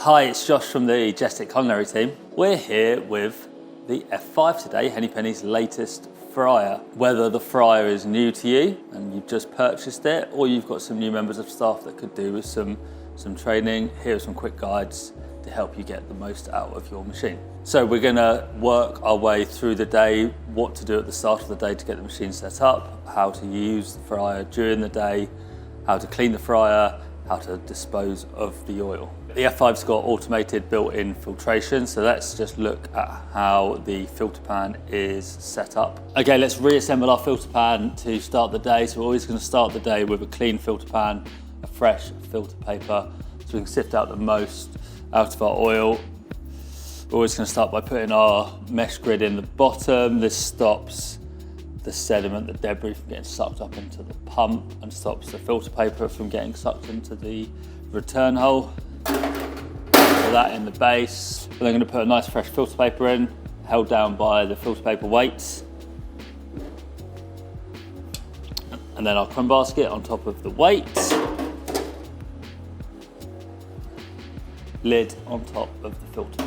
Hi, it's Josh from the Jestic Culinary Team. We're here with the F5 today, Henny Penny's latest fryer. Whether the fryer is new to you and you've just purchased it, or you've got some new members of staff that could do with some training, here are some quick guides to help you get the most out of your machine. So we're gonna work our way through the day, what to do at the start of the day to get the machine set up, how to use the fryer during the day, how to clean the fryer, how to dispose of the oil. The F5's got automated built-in filtration, so let's just look at how the filter pan is set up. Okay, let's reassemble our filter pan to start the day. So we're always going to start the day with a clean filter pan, a fresh filter paper, so we can sift out the most out of our oil. We're always going to start by putting our mesh grid in the bottom. This stops the sediment, the debris from getting sucked up into the pump and stops the filter paper from getting sucked into the return hole. Put that in the base. We're then going to put a nice fresh filter paper in, held down by the filter paper weights. And then our crumb basket on top of the weights. Lid on top of the filter.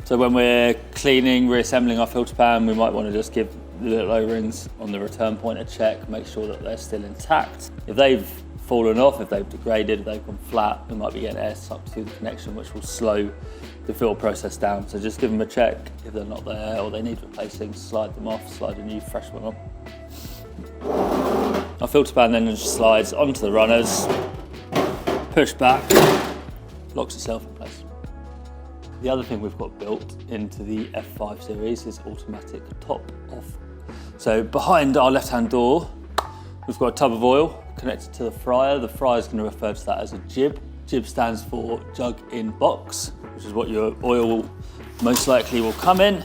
So when we're cleaning, reassembling our filter pan, we might want to just give the little O-rings on the return point a check, make sure that they're still intact. If they've fallen off, if they've degraded, if they've gone flat, we might be getting air sucked through the connection, which will slow the filter process down. So just give them a check. If they're not there or they need replacing, slide them off, slide a new fresh one on. Our filter pan then just slides onto the runners, push back, locks itself in place. The other thing we've got built into the F5 series is automatic top off. So behind our left-hand door, we've got a tub of oil connected to the fryer. The fryer is going to refer to that as a jib. Jib stands for jug in box, which is what your oil most likely will come in.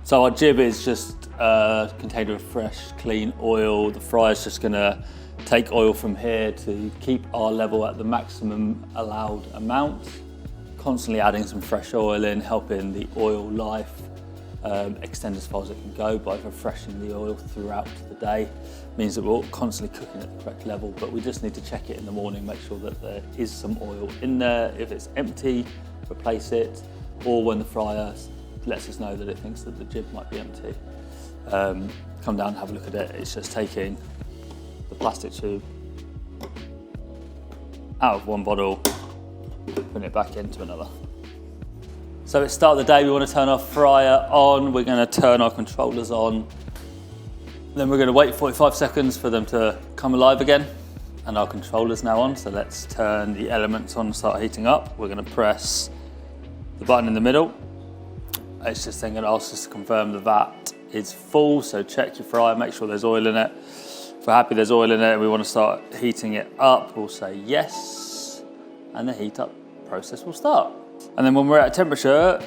So our jib is just a container of fresh, clean oil. The fryer is just going to take oil from here to keep our level at the maximum allowed amount. Constantly adding some fresh oil in, helping the oil life extend as far as it can go by refreshing the oil throughout the day. Means that we're constantly cooking at the correct level, but we just need to check it in the morning, make sure that there is some oil in there. If it's empty, replace it, or when the fryer lets us know that it thinks that the jib might be empty, come down and have a look at it. It's just taking the plastic tube out of one bottle, putting it back into another. So at the start of the day, we want to turn our fryer on. We're going to turn our controllers on. Then we're going to wait 45 seconds for them to come alive again. And our controller's now on. So let's turn the elements on and start heating up. We're going to press the button in the middle. It's just then going to ask us to confirm the vat is full. So check your fryer, make sure there's oil in it. If we're happy there's oil in it and we want to start heating it up, we'll say yes. And the heat up process will start. And then when we're at temperature,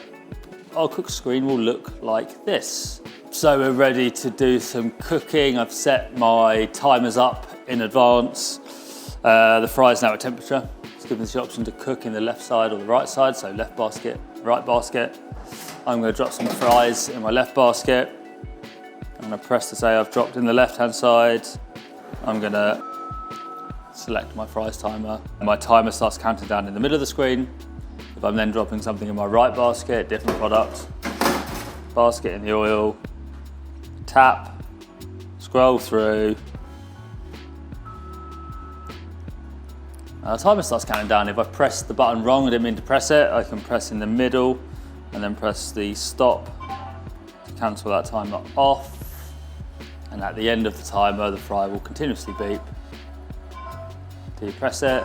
our cook screen will look like this. So we're ready to do some cooking. I've set my timers up in advance. The fryer's now at temperature. It's given us the option to cook in the left side or the right side, so left basket, right basket. I'm going to drop some fries in my left basket. I'm going to press to say I've dropped in the left-hand side. I'm going to select my fries timer. My timer starts counting down in the middle of the screen. If I'm then dropping something in my right basket, different product, basket in the oil, tap, scroll through. Now the timer starts counting down. If I press the button wrong, I didn't mean to press it, I can press in the middle and then press the stop to cancel that timer off. And at the end of the timer, the fryer will continuously beep. Do you press it?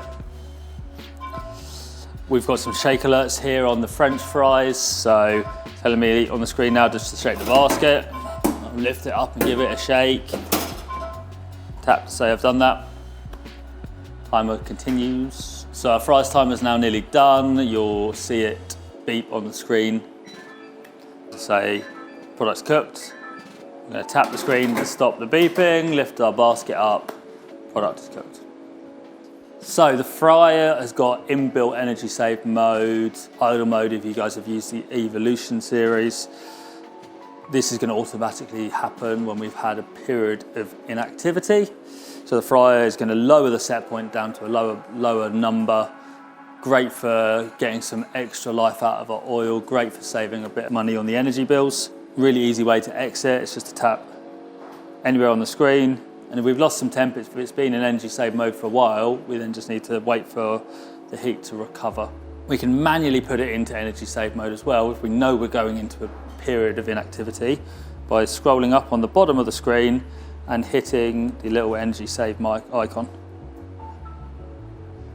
We've got some shake alerts here on the French fries, so telling me on the screen now just to shake the basket. I'll lift it up and give it a shake. Tap to say I've done that. Timer continues. So our fries timer is now nearly done. You'll see it beep on the screen to say product's cooked. I'm going to tap the screen to stop the beeping, lift our basket up, product is cooked. So the fryer has got inbuilt energy save mode, idle mode if you guys have used the Evolution series. This is going to automatically happen when we've had a period of inactivity. So the fryer is going to lower the set point down to a lower number. Great for getting some extra life out of our oil, great for saving a bit of money on the energy bills. Really easy way to exit, it's just to tap anywhere on the screen. And if we've lost some temp, if it's been in energy save mode for a while, we then just need to wait for the heat to recover. We can manually put it into energy save mode as well if we know we're going into a period of inactivity by scrolling up on the bottom of the screen and hitting the little energy save icon.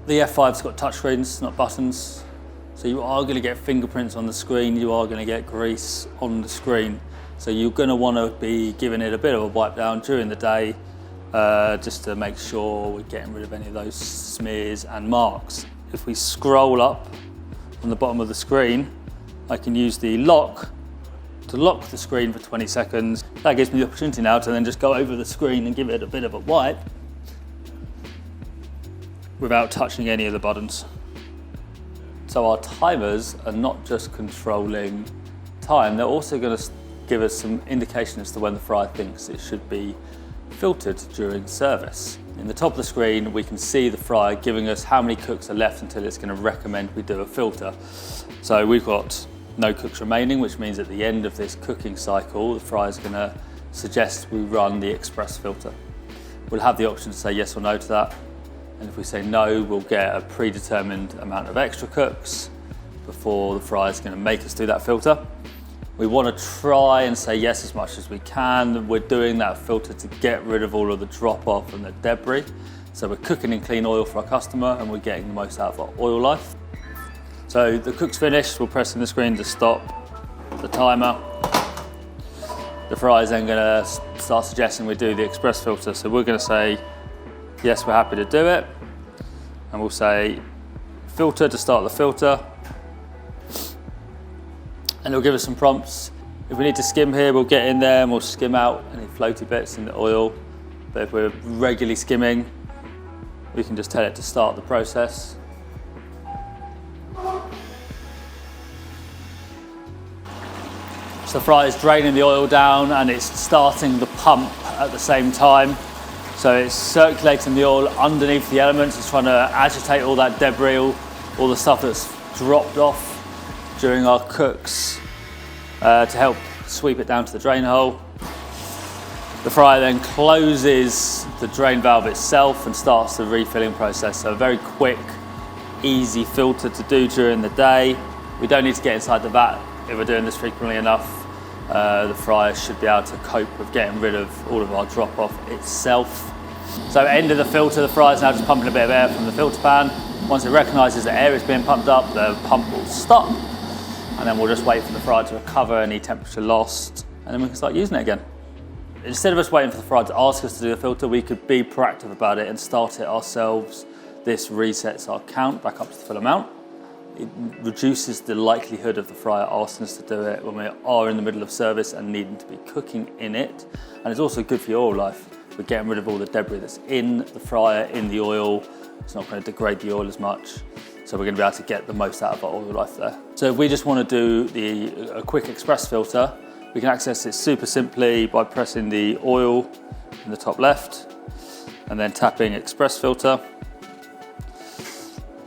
The F5's got touchscreens, not buttons, so you are going to get fingerprints on the screen, you are going to get grease on the screen. So you're going to want to be giving it a bit of a wipe down during the day, just to make sure we're getting rid of any of those smears and marks. If we scroll up on the bottom of the screen, I can use the lock to lock the screen for 20 seconds. That gives me the opportunity now to then just go over the screen and give it a bit of a wipe without touching any of the buttons. So our timers are not just controlling time, they're also going to give us some indication as to when the fryer thinks it should be filtered during service. In the top of the screen, we can see the fryer giving us how many cooks are left until it's going to recommend we do a filter. So we've got no cooks remaining, which means at the end of this cooking cycle, the fryer is going to suggest we run the express filter. We'll have the option to say yes or no to that. And if we say no, we'll get a predetermined amount of extra cooks before the fryer is going to make us do that filter. We want to try and say yes as much as we can. We're doing that filter to get rid of all of the drop off and the debris. So we're cooking in clean oil for our customer and we're getting the most out of our oil life. So the cook's finished, we're pressing the screen to stop the timer. The fryer is then going to start suggesting we do the express filter. So we're going to say, yes, we're happy to do it. And we'll say filter to start the filter. And it'll give us some prompts. If we need to skim here, we'll get in there and we'll skim out any floaty bits in the oil. But if we're regularly skimming, we can just tell it to start the process. So the fryer is draining the oil down and it's starting the pump at the same time. So it's circulating the oil underneath the elements. It's trying to agitate all that debris, all the stuff that's dropped off during our cooks to help sweep it down to the drain hole. The fryer then closes the drain valve itself and starts the refilling process. So a very quick, easy filter to do during the day. We don't need to get inside the vat if we're doing this frequently enough. The fryer should be able to cope with getting rid of all of our drop off itself. So end of the filter, the fryer is now just pumping a bit of air from the filter pan. Once it recognises that air is being pumped up, the pump will stop. And then we'll just wait for the fryer to recover any temperature lost, and then we can start using it again. Instead of us waiting for the fryer to ask us to do a filter, we could be proactive about it and start it ourselves. This resets our count back up to the full amount. It reduces the likelihood of the fryer asking us to do it when we are in the middle of service and needing to be cooking in it. And it's also good for your oil life. We're getting rid of all the debris that's in the fryer, in the oil. It's not going to degrade the oil as much. So we're going to be able to get the most out of our oil life there. So if we just want to do a quick express filter, we can access it super simply by pressing the oil in the top left and then tapping express filter.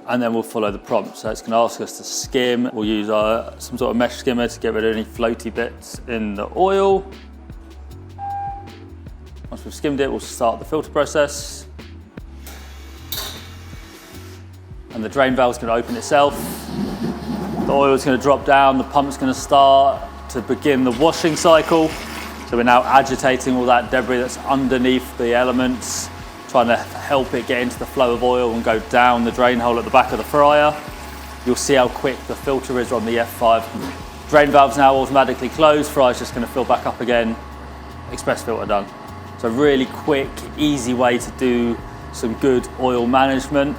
And then we'll follow the prompt. So it's going to ask us to skim. We'll use some sort of mesh skimmer to get rid of any floaty bits in the oil. Once we've skimmed it, we'll start the filter process. And the drain valve is going to open itself. The oil is going to drop down. The pump's going to start to begin the washing cycle. So we're now agitating all that debris that's underneath the elements, trying to help it get into the flow of oil and go down the drain hole at the back of the fryer. You'll see how quick the filter is on the F5. Drain valve's now automatically closed. Fryer's just going to fill back up again. Express filter done. So really quick, easy way to do some good oil management.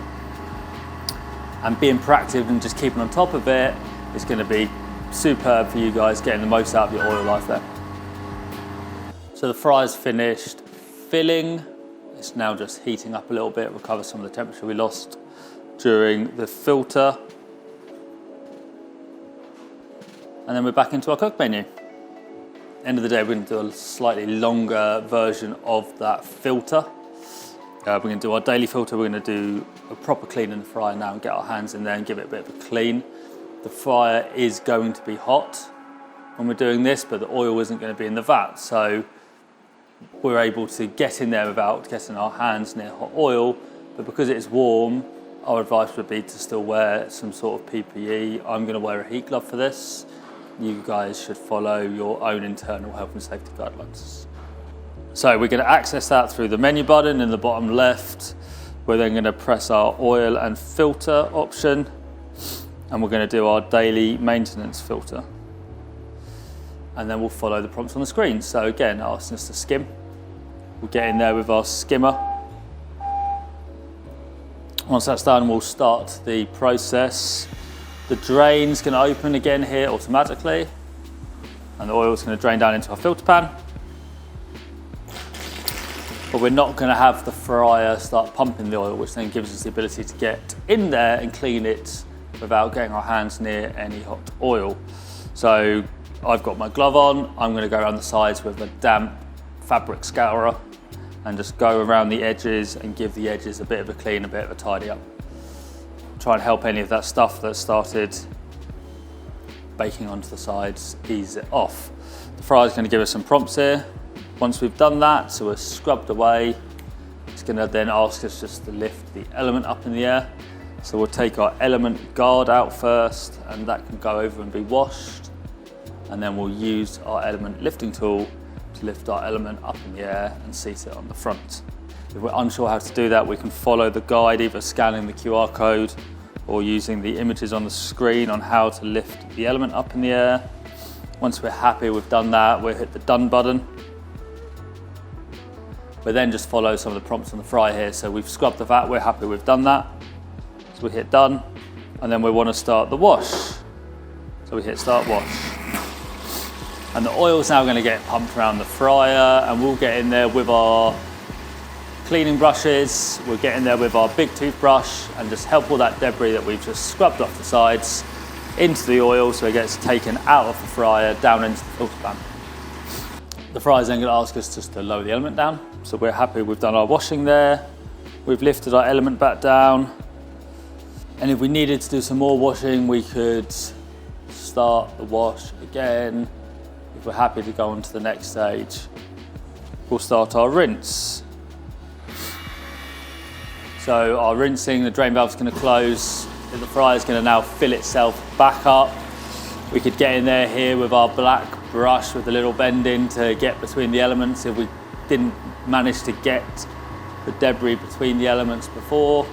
And being proactive and just keeping on top of it is going to be superb for you guys, getting the most out of your oil life there. So the fryer's finished filling. It's now just heating up a little bit, recover some of the temperature we lost during the filter. And then we're back into our cook menu. End of the day, we're going to do a slightly longer version of that filter. We're going to do our daily filter. We're going to do a proper clean in the fryer now and get our hands in there and give it a bit of a clean. The fryer is going to be hot when we're doing this, but the oil isn't going to be in the vat. So we're able to get in there without getting our hands near hot oil. But because it's warm, our advice would be to still wear some sort of PPE. I'm going to wear a heat glove for this. You guys should follow your own internal health and safety guidelines. So we're going to access that through the menu button in the bottom left. We're then going to press our oil and filter option, and we're going to do our daily maintenance filter. And then we'll follow the prompts on the screen. So again, asking us to skim. We'll get in there with our skimmer. Once that's done, we'll start the process. The drain's going to open again here automatically, and the oil's going to drain down into our filter pan. But we're not going to have the fryer start pumping the oil, which then gives us the ability to get in there and clean it without getting our hands near any hot oil. So I've got my glove on. I'm going to go around the sides with a damp fabric scourer and just go around the edges and give the edges a bit of a clean, a bit of a tidy up. Try and help any of that stuff that started baking onto the sides, ease it off. The fryer's going to give us some prompts here. Once we've done that, so we're scrubbed away, it's going to then ask us just to lift the element up in the air. So we'll take our element guard out first, and that can go over and be washed. And then we'll use our element lifting tool to lift our element up in the air and seat it on the front. If we're unsure how to do that, we can follow the guide, either scanning the QR code or using the images on the screen on how to lift the element up in the air. Once we're happy we've done that, we'll hit the done button. We then just follow some of the prompts on the fry here. So we've scrubbed the vat, we're happy we've done that. So we hit done, and then we want to start the wash. So we hit start wash. And the oil's now going to get pumped around the fryer, and we'll get in there with our cleaning brushes. We'll get in there with our big toothbrush and just help all that debris that we've just scrubbed off the sides into the oil so it gets taken out of the fryer down into the filter pan. The fryer's then going to ask us just to lower the element down. So we're happy we've done our washing there. We've lifted our element back down. And if we needed to do some more washing, we could start the wash again. If we're happy to go on to the next stage, we'll start our rinse. So our rinsing, the drain valve's going to close. The fryer's going to now fill itself back up. We could get in there here with our black brush with a little bend in to get between the elements if we didn't manage to get the debris between the elements before.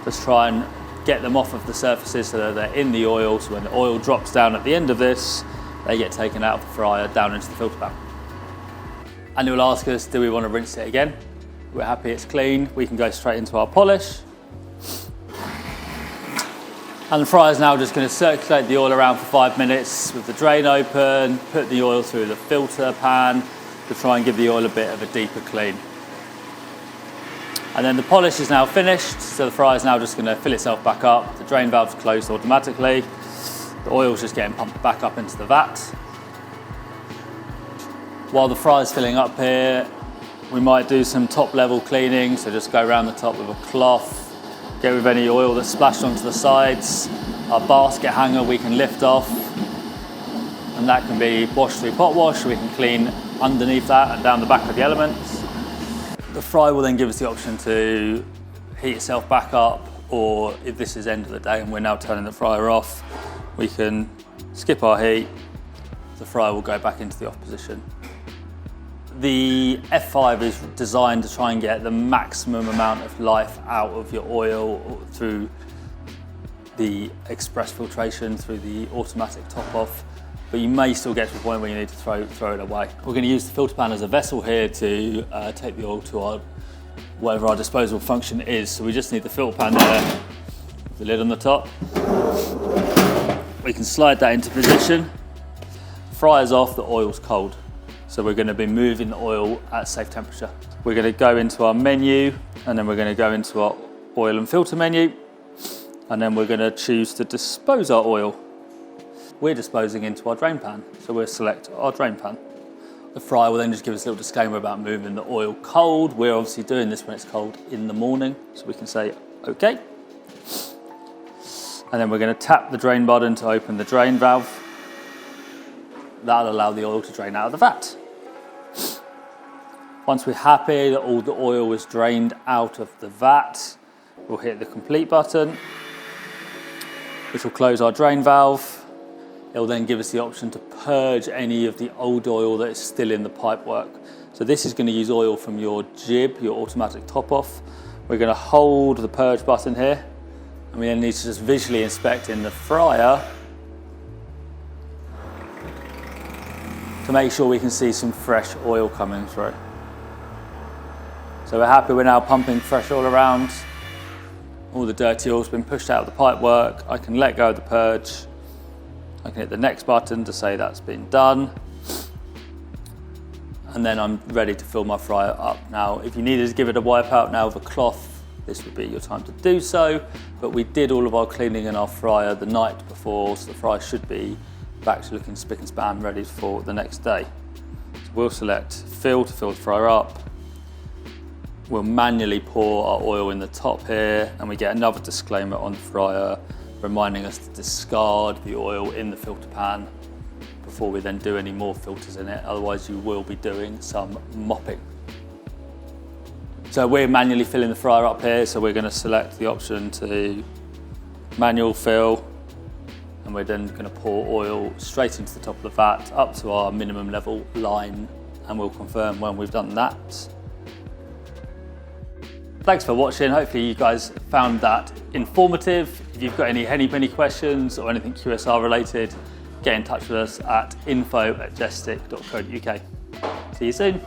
Just try and get them off of the surfaces so that they're in the oil, so when the oil drops down at the end of this, they get taken out of the fryer down into the filter pan. And it will ask us, do we want to rinse it again? We're happy it's clean, we can go straight into our polish. And the fryer's now just going to circulate the oil around for 5 minutes with the drain open, put the oil through the filter pan to try and give the oil a bit of a deeper clean. And then the polish is now finished, so the fryer's now just going to fill itself back up. The drain valve's closed automatically. The oil's just getting pumped back up into the vat. While the fryer's filling up here, we might do some top level cleaning, so just go around the top with a cloth, get rid of any oil that's splashed onto the sides. Our basket hanger we can lift off, and that can be washed through pot wash. We can clean underneath that and down the back of the elements. The fryer will then give us the option to heat itself back up, or if this is end of the day and we're now turning the fryer off, we can skip our heat. The fryer will go back into the off position. The F5 is designed to try and get the maximum amount of life out of your oil through the express filtration, through the automatic top off, but you may still get to a point where you need to throw it away. We're going to use the filter pan as a vessel here to take the oil to whatever our disposal function is. So we just need the filter pan there, the lid on the top. We can slide that into position. Fryer's off, the oil's cold. So we're going to be moving the oil at safe temperature. We're going to go into our menu, and then we're going to go into our oil and filter menu, and then we're going to choose to dispose our oil. We're disposing into our drain pan, so we'll select our drain pan. The fryer will then just give us a little disclaimer about moving the oil cold. We're obviously doing this when it's cold in the morning, so we can say okay. And then we're going to tap the drain button to open the drain valve. That'll allow the oil to drain out of the vat. Once we're happy that all the oil is drained out of the vat, we'll hit the complete button, which will close our drain valve. It will then give us the option to purge any of the old oil that is still in the pipework. So this is going to use oil from your jib, your automatic top off. We're going to hold the purge button here, and we then need to just visually inspect in the fryer to make sure we can see some fresh oil coming through. So we're happy we're now pumping fresh oil around. All the dirty oil's been pushed out of the pipework. I can let go of the purge. I can hit the next button to say that's been done. And then I'm ready to fill my fryer up. Now, if you needed to give it a wipe out now with a cloth, this would be your time to do so. But we did all of our cleaning in our fryer the night before, so the fryer should be back to looking spick and span, ready for the next day. So we'll select fill to fill the fryer up. We'll manually pour our oil in the top here, and we get another disclaimer on the fryer reminding us to discard the oil in the filter pan before we then do any more filters in it, otherwise you will be doing some mopping. So we're manually filling the fryer up here, so we're going to select the option to manual fill, and we're then going to pour oil straight into the top of the vat up to our minimum level line, and we'll confirm when we've done that. Thanks for watching. Hopefully you guys found that informative. If you've got any Henny Penny questions or anything QSR related, get in touch with us at info@jestic.co.uk. See you soon.